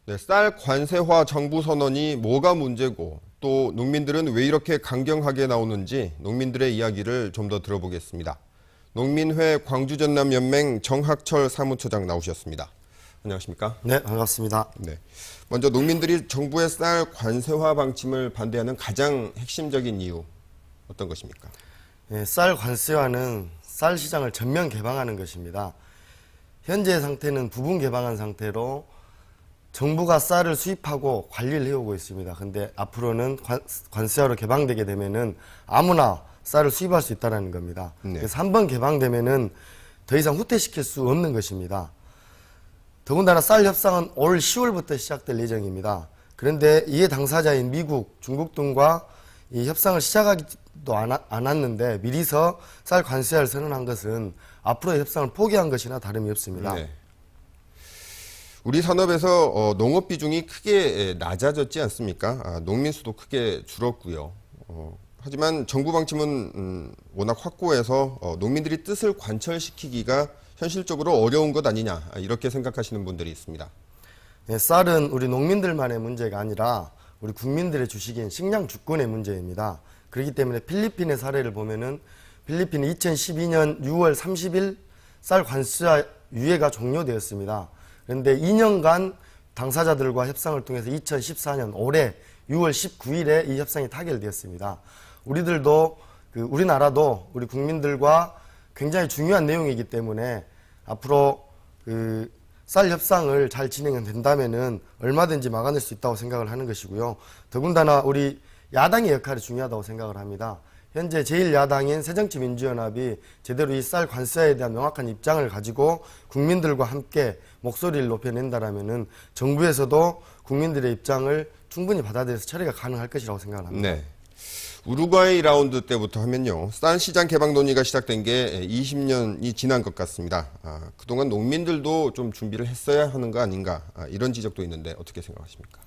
네, 쌀 관세화 정부 선언이 뭐가 문제고 또 농민들은 왜 이렇게 강경하게 나오는지 농민들의 이야기를 좀 더 들어보겠습니다. 농민회 광주전남연맹 정학철 사무처장 나오셨습니다. 안녕하십니까? 네, 반갑습니다. 네. 먼저 농민들이 정부의 쌀 관세화 방침을 반대하는 가장 핵심적인 이유 어떤 것입니까? 네, 쌀 관세화는 쌀 시장을 전면 개방하는 것입니다. 현재 상태는 부분 개방한 상태로 정부가 쌀을 수입하고 관리를 해오고 있습니다. 근데 앞으로는 관세화로 개방되게 되면은 아무나 쌀을 수입할 수 있다는 겁니다. 네. 그래서 한번 개방되면은 더 이상 후퇴시킬 수 없는 것입니다. 더군다나 쌀 협상은 올 10월부터 시작될 예정입니다. 그런데 이해 당사자인 미국, 중국 등과 이 협상을 시작하지도 않았는데 미리서 쌀 관세화를 선언한 것은 앞으로의 협상을 포기한 것이나 다름이 없습니다. 네. 우리 산업에서 농업 비중이 크게 낮아졌지 않습니까? 농민 수도 크게 줄었고요. 하지만 정부 방침은 워낙 확고해서 농민들이 뜻을 관철시키기가 현실적으로 어려운 것 아니냐 이렇게 생각하시는 분들이 있습니다. 네, 쌀은 우리 농민들만의 문제가 아니라 우리 국민들의 주식인 식량 주권의 문제입니다. 그렇기 때문에 필리핀의 사례를 보면은 필리핀이 2012년 6월 30일 쌀 관세화 유예가 종료되었습니다. 그런데 2년간 당사자들과 협상을 통해서 2014년 올해 6월 19일에 이 협상이 타결되었습니다. 우리나라도 우리 국민들과 굉장히 중요한 내용이기 때문에 앞으로 쌀 협상을 잘 진행된다면은 얼마든지 막아낼 수 있다고 생각을 하는 것이고요. 더군다나 우리 야당의 역할이 중요하다고 생각을 합니다. 현재 제1야당인 새정치민주연합이 제대로 이 쌀 관세화에 대한 명확한 입장을 가지고 국민들과 함께 목소리를 높여낸다라면은 정부에서도 국민들의 입장을 충분히 받아들여서 처리가 가능할 것이라고 생각을 합니다. 네. 우루과이 라운드 때부터 하면요. 쌀 시장 개방 논의가 시작된 게 20년이 지난 것 같습니다. 그동안 농민들도 좀 준비를 했어야 하는 거 아닌가 이런 지적도 있는데 어떻게 생각하십니까?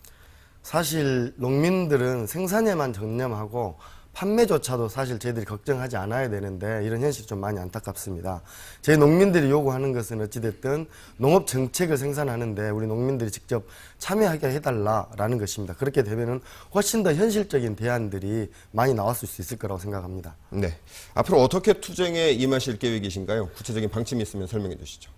사실 농민들은 생산에만 전념하고 판매조차도 사실 저희들이 걱정하지 않아야 되는데 이런 현실이 좀 많이 안타깝습니다. 저희 농민들이 요구하는 것은 어찌됐든 농업 정책을 생산하는데 우리 농민들이 직접 참여하게 해달라라는 것입니다. 그렇게 되면은 훨씬 더 현실적인 대안들이 많이 나왔을 수 있을 거라고 생각합니다. 네. 앞으로 어떻게 투쟁에 임하실 계획이신가요? 구체적인 방침이 있으면 설명해 주시죠.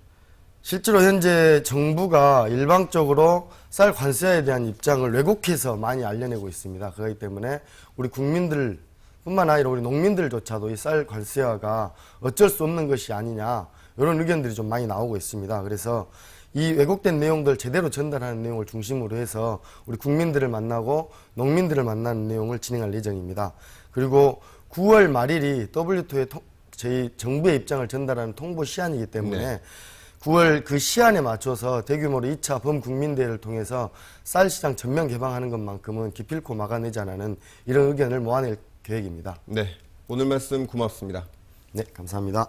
실제로 현재 정부가 일방적으로 쌀 관세화에 대한 입장을 왜곡해서 많이 알려내고 있습니다. 그렇기 때문에 우리 국민들 뿐만 아니라 우리 농민들조차도 이 쌀 관세화가 어쩔 수 없는 것이 아니냐 이런 의견들이 좀 많이 나오고 있습니다. 그래서 이 왜곡된 내용들 제대로 전달하는 내용을 중심으로 해서 우리 국민들을 만나고 농민들을 만나는 내용을 진행할 예정입니다. 그리고 9월 말일이 WTO에 저희 정부의 입장을 전달하는 통보 시한이기 때문에 네. 9월 그 시한에 맞춰서 대규모로 2차 범국민대회를 통해서 쌀 시장 전면 개방하는 것만큼은 기필코 막아내지 않는 이런 의견을 모아낼 계획입니다. 네, 오늘 말씀 고맙습니다. 네, 감사합니다.